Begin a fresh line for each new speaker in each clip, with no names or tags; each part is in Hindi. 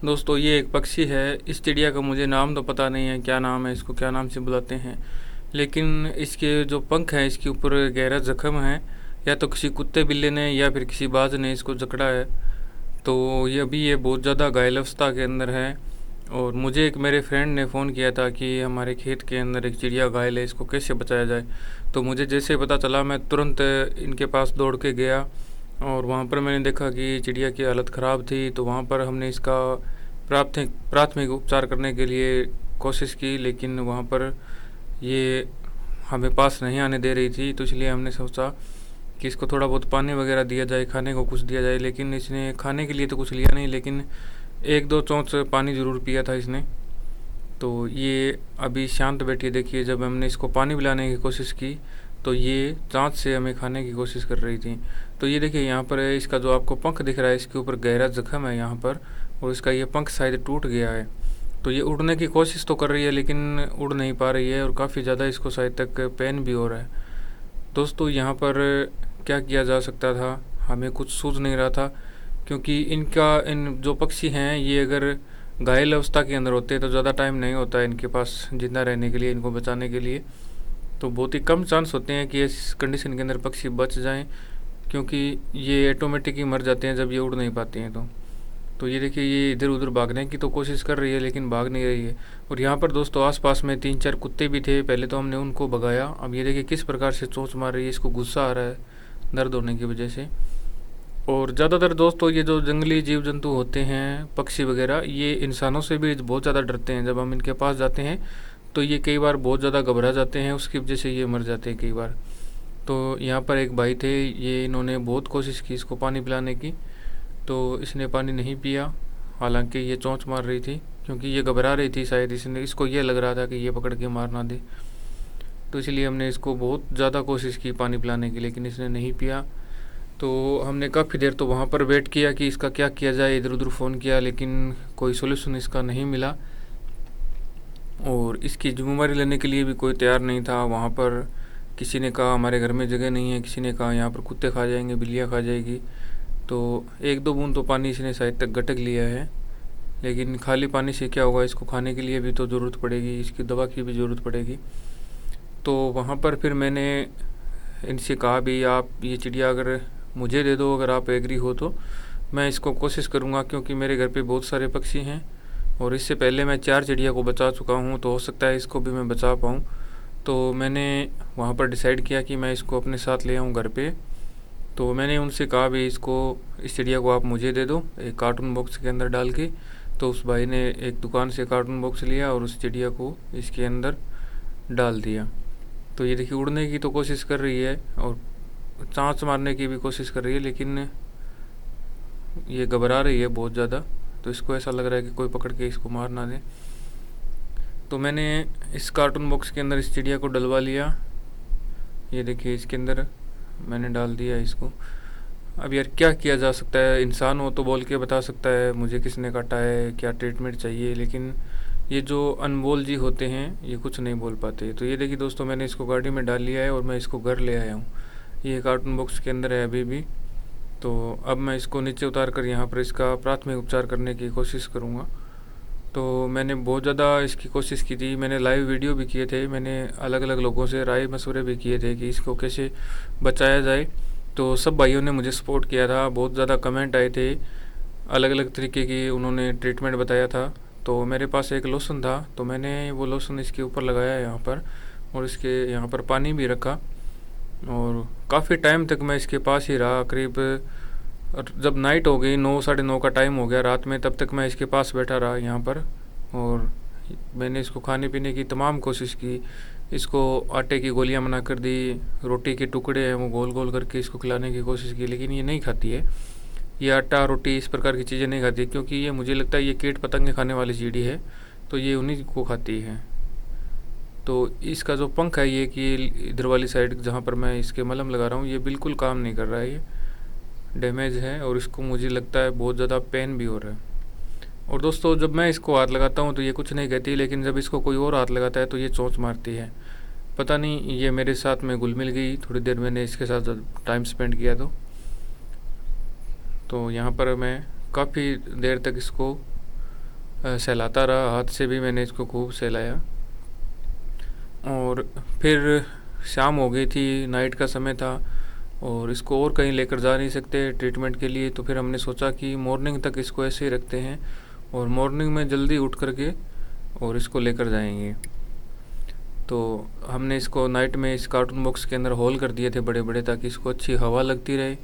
दोस्तों ये एक पक्षी है। इस चिड़िया का मुझे नाम तो पता नहीं है, क्या नाम है, इसको क्या नाम से बुलाते हैं। लेकिन इसके जो पंख हैं इसके ऊपर गहरा जख्म है। या तो किसी कुत्ते बिल्ली ने या फिर किसी बाज ने इसको जकड़ा है। तो ये बहुत ज़्यादा घायल अवस्था के अंदर है। और मुझे एक मेरे फ्रेंड ने फ़ोन किया था कि हमारे खेत के अंदर एक चिड़िया घायल है, इसको कैसे बचाया जाए। तो मुझे जैसे पता चला मैं तुरंत इनके पास दौड़ के गया। और वहाँ पर मैंने देखा कि चिड़िया की हालत ख़राब थी। तो वहाँ पर हमने इसका प्राथमिक प्राथमिक उपचार करने के लिए कोशिश की, लेकिन वहाँ पर ये हमें पास नहीं आने दे रही थी। तो इसलिए हमने सोचा कि इसको थोड़ा बहुत पानी वगैरह दिया जाए, खाने को कुछ दिया जाए। लेकिन इसने खाने के लिए तो कुछ लिया नहीं, लेकिन एक दो चौंच पानी ज़रूर पिया था इसने। तो ये अभी शांत बैठी है। देखिए, जब हमने इसको पानी पिलाने की कोशिश की तो ये चाँच से हमें खाने की कोशिश कर रही थी। तो ये देखिए यहाँ पर है, इसका जो आपको पंख दिख रहा है इसके ऊपर गहरा जख्म है यहाँ पर। और इसका ये पंख शायद टूट गया है। तो ये उड़ने की कोशिश तो कर रही है लेकिन उड़ नहीं पा रही है, और काफ़ी ज़्यादा इसको शायद तक पेन भी हो रहा है। दोस्तों यहाँ पर क्या किया जा सकता था, हमें कुछ सूझ नहीं रहा था। क्योंकि इन जो पक्षी हैं ये अगर घायल अवस्था के अंदर होते हैं तो ज़्यादा टाइम नहीं होता है इनके पास जिंदा रहने के लिए, इनको बचाने के लिए। तो बहुत ही कम चांस होते हैं कि इस कंडीशन के अंदर पक्षी बच जाएं, क्योंकि ये ऑटोमेटिक ही मर जाते हैं जब ये उड़ नहीं पाते हैं। तो ये देखिए, ये इधर उधर भागने की तो कोशिश कर रही है लेकिन भाग नहीं रही है। और यहाँ पर दोस्तों आसपास में 3-4 कुत्ते भी थे। पहले तो हमने उनको भगाया। अब ये देखिए किस प्रकार से चोंच मार रही है, इसको गुस्सा आ रहा है दर्द होने की वजह से। और ज़्यादातर दोस्तों ये जो जंगली जीव जंतु होते हैं, पक्षी वगैरह, ये इंसानों से भी बहुत ज़्यादा डरते हैं। जब हम इनके पास जाते हैं तो ये कई बार बहुत ज़्यादा घबरा जाते हैं, उसकी वजह से ये मर जाते हैं कई बार। तो यहाँ पर एक भाई थे, ये इन्होंने बहुत कोशिश की इसको पानी पिलाने की, तो इसने पानी नहीं पिया। हालांकि ये चोंच मार रही थी क्योंकि ये घबरा रही थी, शायद इसको ये लग रहा था कि ये पकड़ के मार ना दे। तो इसलिए हमने इसको बहुत ज़्यादा कोशिश की पानी पिलाने की, लेकिन इसने नहीं पिया। तो हमने काफ़ी देर तो वहाँ पर वेट किया कि इसका क्या किया जाए, इधर उधर फ़ोन किया लेकिन कोई सोल्यूशन इसका नहीं मिला। और इसकी जिम्मेदारी लेने के लिए भी कोई तैयार नहीं था वहाँ पर। किसी ने कहा हमारे घर में जगह नहीं है, किसी ने कहा यहाँ पर कुत्ते खा जाएंगे, बिल्लियाँ खा जाएगी। तो एक दो बूंद तो पानी इसने शायद तक गटक लिया है, लेकिन खाली पानी से क्या होगा, इसको खाने के लिए भी तो ज़रूरत पड़ेगी, इसकी दवा की भी ज़रूरत पड़ेगी। तो वहाँ पर फिर मैंने इनसे कहा भी आप ये चिड़िया अगर मुझे दे दो, अगर आप एग्री हो तो मैं इसको कोशिश करूँगा, क्योंकि मेरे घर पे बहुत सारे पक्षी हैं और इससे पहले मैं 4 चिड़िया को बचा चुका हूँ, तो हो सकता है इसको भी मैं बचा पाऊँ। तो मैंने वहाँ पर डिसाइड किया कि मैं इसको अपने साथ ले आऊँ घर पे। तो मैंने उनसे कहा भी इस चिड़िया को आप मुझे दे दो एक कार्टून बॉक्स के अंदर डाल के। तो उस भाई ने एक दुकान से कार्टून बॉक्स लिया और उस चिड़िया को इसके अंदर डाल दिया। तो ये देखिए उड़ने की तो कोशिश कर रही है और चाँच मारने की भी कोशिश कर रही है, लेकिन ये घबरा रही है बहुत ज़्यादा। तो इसको ऐसा लग रहा है कि कोई पकड़ के इसको मार ना दे। तो मैंने इस कार्टून बॉक्स के अंदर इस चिड़िया को डलवा लिया। ये देखिए इसके अंदर मैंने डाल दिया इसको। अब यार क्या किया जा सकता है, इंसान हो तो बोल के बता सकता है मुझे किसने काटा है, क्या ट्रीटमेंट चाहिए, लेकिन ये जो अनमोल जी होते हैं ये कुछ नहीं बोल पाते। तो ये देखिए दोस्तों, मैंने इसको गाड़ी में डाल लिया है और मैं इसको घर ले आया हूँ। ये कार्टून बॉक्स के अंदर है अभी भी। तो अब मैं इसको नीचे उतार कर यहाँ पर इसका प्राथमिक उपचार करने की कोशिश करूँगा। तो मैंने बहुत ज़्यादा इसकी कोशिश की थी, मैंने लाइव वीडियो भी किए थे, मैंने अलग अलग लोगों से राय मशवरे भी किए थे कि इसको कैसे बचाया जाए। तो सब भाइयों ने मुझे सपोर्ट किया था, बहुत ज़्यादा कमेंट आए थे, अलग अलग तरीके की उन्होंने ट्रीटमेंट बताया था। तो मेरे पास एक लोशन था, तो मैंने वो लोशन इसके ऊपर लगाया यहाँ पर और इसके यहाँ पर पानी भी रखा। और काफ़ी टाइम तक मैं इसके पास ही रहा, करीब जब नाइट हो गई 9 साढ़े 9 का टाइम हो गया रात में, तब तक मैं इसके पास बैठा रहा यहाँ पर। और मैंने इसको खाने पीने की तमाम कोशिश की, इसको आटे की गोलियां बना कर दी, रोटी के टुकड़े हैं वो गोल गोल करके इसको खिलाने की कोशिश की, लेकिन ये नहीं खाती है। ये आटा रोटी इस प्रकार की चीज़ें नहीं खाती, क्योंकि ये मुझे लगता है ये कीट पतंगे खाने वाली चिड़ी है, तो ये उन्हीं को खाती है। तो इसका जो पंख है ये कि इधर वाली साइड जहाँ पर मैं इसके मलहम लगा रहा हूँ ये बिल्कुल काम नहीं कर रहा है, ये डैमेज है और इसको मुझे लगता है बहुत ज़्यादा पेन भी हो रहा है। और दोस्तों जब मैं इसको हाथ लगाता हूँ तो ये कुछ नहीं कहती, लेकिन जब इसको कोई और हाथ लगाता है तो ये चोंच मारती है। पता नहीं ये मेरे साथ में घुल मिल गई, थोड़ी देर मैंने इसके साथ टाइम स्पेंड किया तो यहाँ पर मैं काफ़ी देर तक इसको सहलाता रहा, हाथ से भी मैंने इसको खूब सहलाया। और फिर शाम हो गई थी, नाइट का समय था और इसको और कहीं लेकर जा नहीं सकते ट्रीटमेंट के लिए, तो फिर हमने सोचा कि मॉर्निंग तक इसको ऐसे ही रखते हैं और मॉर्निंग में जल्दी उठ करके और इसको लेकर जाएंगे। तो हमने इसको नाइट में इस कार्टून बॉक्स के अंदर होल कर दिए थे बड़े बड़े, ताकि इसको अच्छी हवा लगती रहे।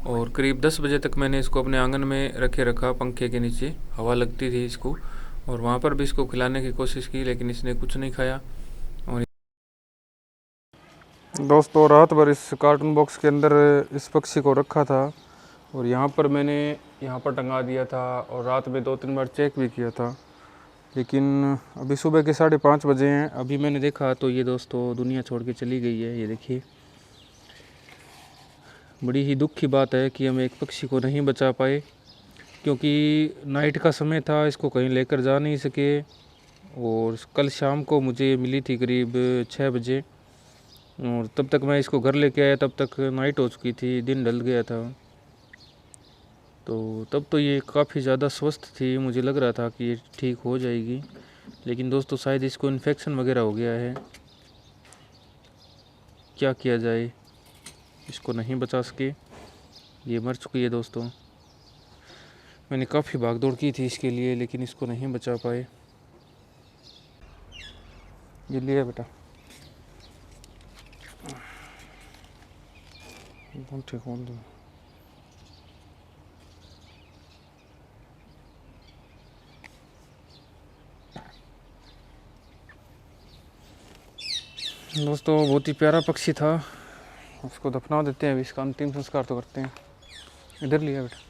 और करीब 10 बजे तक मैंने इसको अपने आंगन में रखा, पंखे के नीचे हवा लगती थी इसको, और वहाँ पर भी इसको खिलाने की कोशिश की, लेकिन इसने कुछ नहीं खाया। और दोस्तों रात भर इस कार्टून बॉक्स के अंदर इस पक्षी को रखा था और यहाँ पर मैंने यहाँ पर टंगा दिया था और रात में 2-3 बार चेक भी किया था, लेकिन अभी सुबह के 5:30 बजे हैं। अभी मैंने देखा तो ये दोस्तों दुनिया छोड़ के चली गई है। ये देखिए, बड़ी ही दुख की बात है कि हम एक पक्षी को नहीं बचा पाए, क्योंकि नाइट का समय था, इसको कहीं लेकर जा नहीं सके। और कल शाम को मुझे मिली थी करीब 6 बजे, और तब तक मैं इसको घर लेके आया, तब तक नाइट हो चुकी थी, दिन ढल गया था। तो तब तो ये काफ़ी ज़्यादा स्वस्थ थी, मुझे लग रहा था कि ये ठीक हो जाएगी, लेकिन दोस्तों शायद इसको इन्फेक्शन वगैरह हो गया है। क्या किया जाए, इसको नहीं बचा सके, ये मर चुकी है दोस्तों। मैंने काफ़ी भाग दौड़ की थी इसके लिए, लेकिन इसको नहीं बचा पाए। ये लिया बेटा, ठीक हो दो। दोस्तों बहुत ही प्यारा पक्षी था, उसको दफना देते हैं, अभी इसका अंतिम संस्कार तो करते हैं। इधर लिया बेटा।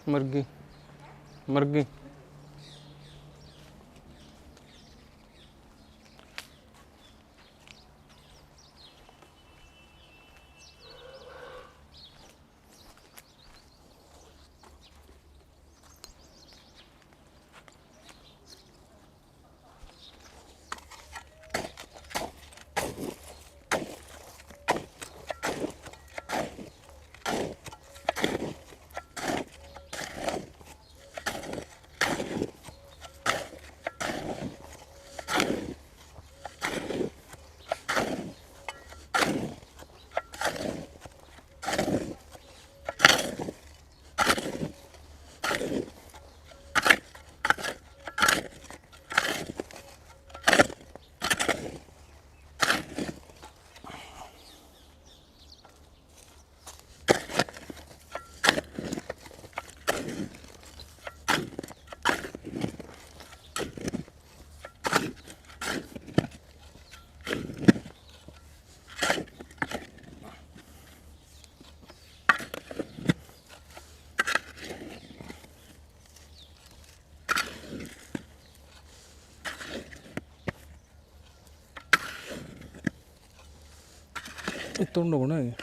मर गई, मर गई। इतना होना है।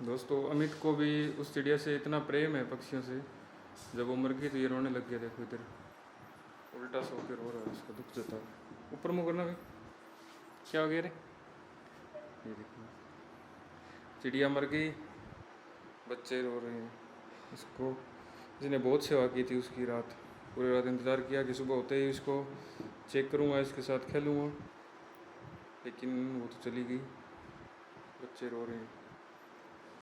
दोस्तों अमित को भी उस चिड़िया से इतना प्रेम है पक्षियों से, जब वो मर गई तो ये रोने लग गया। देखो इधर उल्टा सो के रो रहा है, उसका दुख जता। ऊपर मुँह करना भाई, क्या हो गया रे? ये देखो चिड़िया मर गई, बच्चे रो रहे हैं। इसको जिसने बहुत सेवा की थी उसकी, रात पूरी रात इंतज़ार किया कि सुबह होते ही इसको चेक करूँगा, इसके साथ खेलूँगा, लेकिन वो तो चली गई। बच्चे रो रहे हैं।